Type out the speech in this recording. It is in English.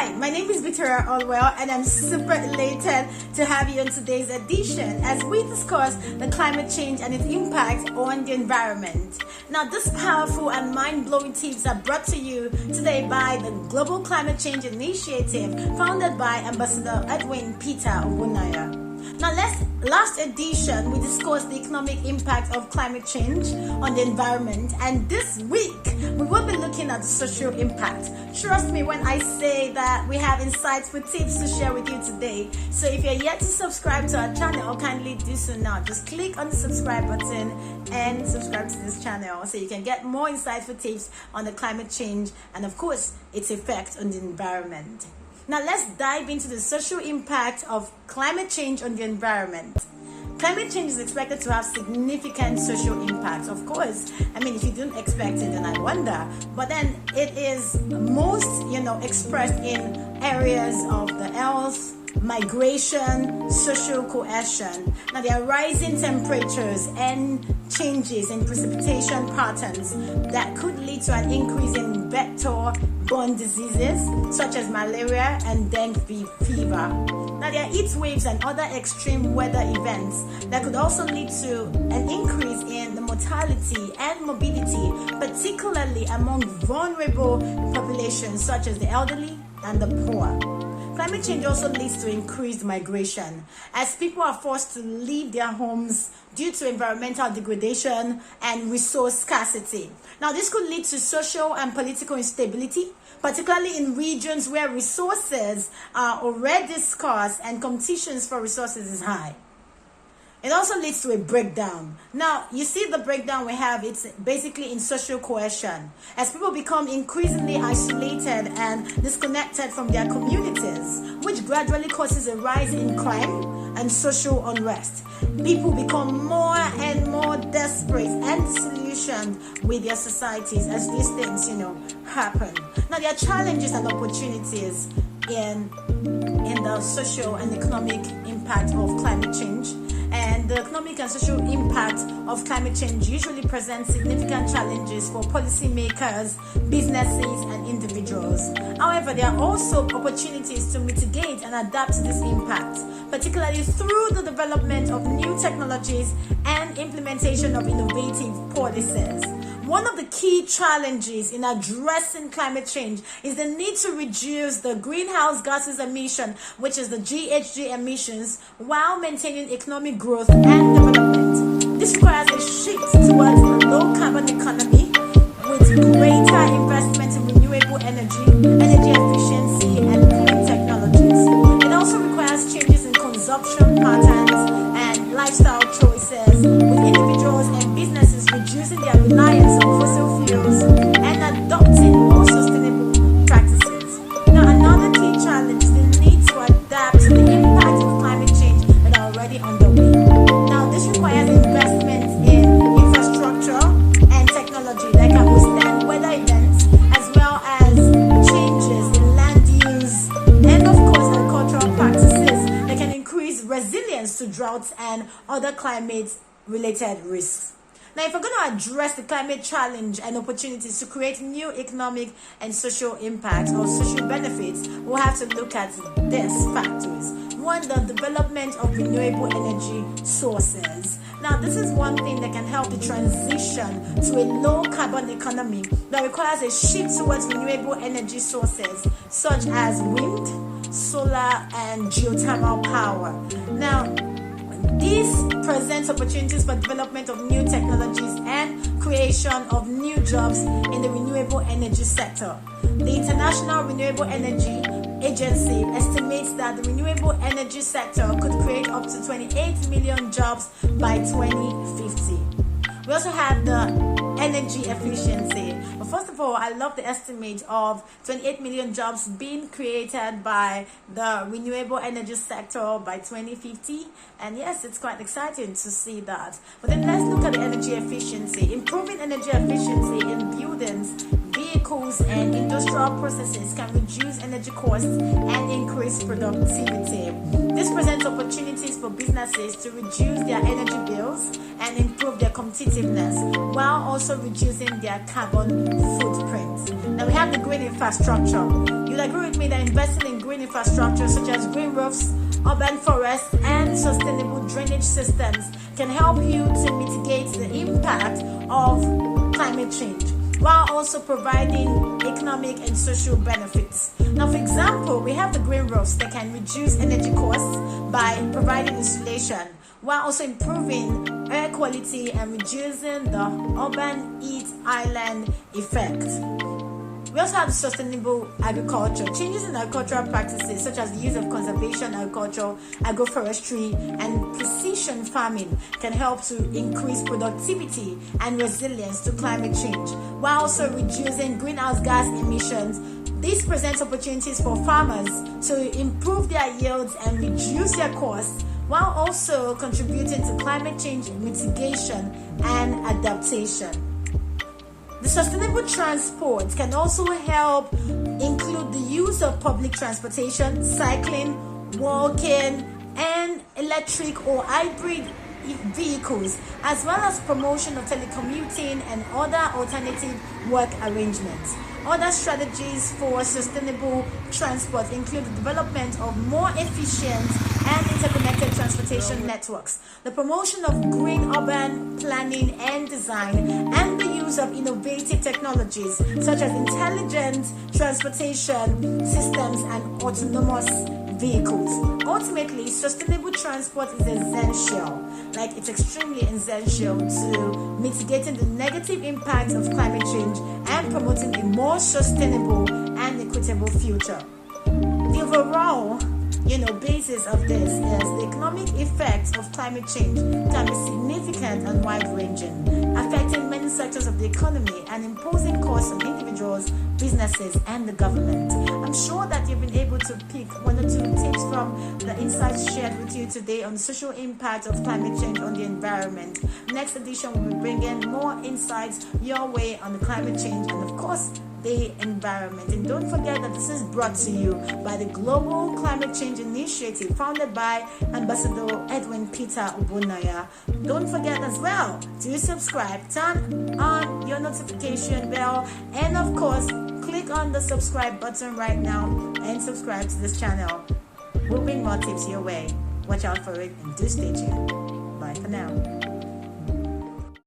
Hi, my name is Victoria Allwell and I'm super elated to have you in today's edition as we discuss the climate change and its impact on the environment. Now, this powerful and mind-blowing tips are brought to you today by the Global Climate Change Initiative founded by Ambassador Edwin Peter Ogbonnaya. Now, last edition, we discussed the economic impact of climate change on the environment, and this week, we will be looking at the social impact. Trust me when I say that we have insightful tips to share with you today. So if you're yet to subscribe to our channel, kindly do so now. Just click on the subscribe button and subscribe to this channel so you can get more insightful tips on the climate change and, of course, its effect on the environment. Now let's dive into the social impact of climate change on the environment. Climate change is expected to have significant social impacts. Of course, if you don't expect it, then I wonder. But then it is most, expressed in areas of the health, migration, social cohesion. Now, there are rising temperatures and changes in precipitation patterns that could lead to an increase in vector-borne diseases such as malaria and dengue fever. Now, there are heat waves and other extreme weather events that could also lead to an increase in the mortality and morbidity, particularly among vulnerable populations such as the elderly and the poor. Climate change also leads to increased migration as people are forced to leave their homes due to environmental degradation and resource scarcity. Now, this could lead to social and political instability, particularly in regions where resources are already scarce and competitions for resources is high. It also leads to a breakdown. Now, you see the breakdown we have, it's basically in social cohesion. As people become increasingly isolated and disconnected from their communities, which gradually causes a rise in crime and social unrest. People become more and more desperate and disillusioned with their societies as these things, happen. Now, there are challenges and opportunities in the social and economic impact of climate change. And the economic and social impact of climate change usually presents significant challenges for policymakers, businesses, and individuals. However, there are also opportunities to mitigate and adapt to this impact, particularly through the development of new technologies and implementation of innovative policies. One of the key challenges in addressing climate change is the need to reduce the greenhouse gases emission, which is the GHG emissions, while maintaining economic growth and development. This requires a shift towards a low carbon economy with greater investment in renewable energy efficiency, and clean technologies. It also requires changes in consumption patterns and lifestyle choices, with individuals and businesses reducing their reliance on fossil fuels and adopting more sustainable practices. Now, another key challenge is the need to adapt to the impact of climate change that are already underway. Now, this requires investment in infrastructure and technology that can withstand weather events, as well as changes in land use and, of course, agricultural practices that can increase resilience to droughts and other climate-related risks. Now, if we're going to address the climate challenge and opportunities to create new economic and social impacts or social benefits, we'll have to look at these factors. One, the development of renewable energy sources. Now, this is one thing that can help the transition to a low-carbon economy that requires a shift towards renewable energy sources such as wind, solar, and geothermal power. Now, this presents opportunities for development of new technologies and creation of new jobs in the renewable energy sector. The International Renewable Energy Agency estimates that the renewable energy sector could create up to 28 million jobs by 2050. We also have the energy efficiency. But first of all, I love the estimate of 28 million jobs being created by the renewable energy sector by 2050. And yes, it's quite exciting to see that. But then let's look at the energy efficiency. Improving energy efficiency in buildings, vehicles, and industrial processes can reduce energy costs and increase productivity. This presents opportunities for businesses to reduce their energy bills and improve their competitiveness while also reducing their carbon footprint. Now we have the green infrastructure. You'd agree with me that investing in green infrastructure such as green roofs, urban forests, and sustainable drainage systems can help you to mitigate the impact of climate change, while also providing economic and social benefits. Now, for example, we have the green roofs that can reduce energy costs by providing insulation, while also improving air quality and reducing the urban heat island effect. We also have sustainable agriculture. Changes in agricultural practices such as the use of conservation agriculture, agroforestry, and precision farming can help to increase productivity and resilience to climate change, while also reducing greenhouse gas emissions. This presents opportunities for farmers to improve their yields and reduce their costs, while also contributing to climate change mitigation and adaptation. The sustainable transport can also help include the use of public transportation, cycling, walking, and electric or hybrid vehicles, as well as promotion of telecommuting and other alternative work arrangements. Other strategies for sustainable transport include the development of more efficient and interconnected transportation networks, the promotion of green urban planning and design, and the use of innovative technologies such as intelligent transportation systems and autonomous vehicles. Ultimately, sustainable transport is essential, like it's extremely essential to mitigating the negative impacts of climate change and promoting a more sustainable and equitable future. The overall basis of this is the economic effects of climate change can be significant and wide-ranging, affecting many sectors of the economy and imposing costs on individuals, businesses, and the government. I'm sure that you've been able to pick one or two tips from the insights shared with you today on the social impact of climate change on the environment. Next edition will be bringing more insights your way on the climate change and, of course, the environment. And don't forget that this is brought to you by the Global Climate Change Initiative, founded by Ambassador Edwin Peter Obunaya. Don't forget as well to subscribe, turn on your notification bell, and of course click on the subscribe button right now and subscribe to this channel. We'll bring more tips your way. Watch out for it and do stay tuned. Bye for now.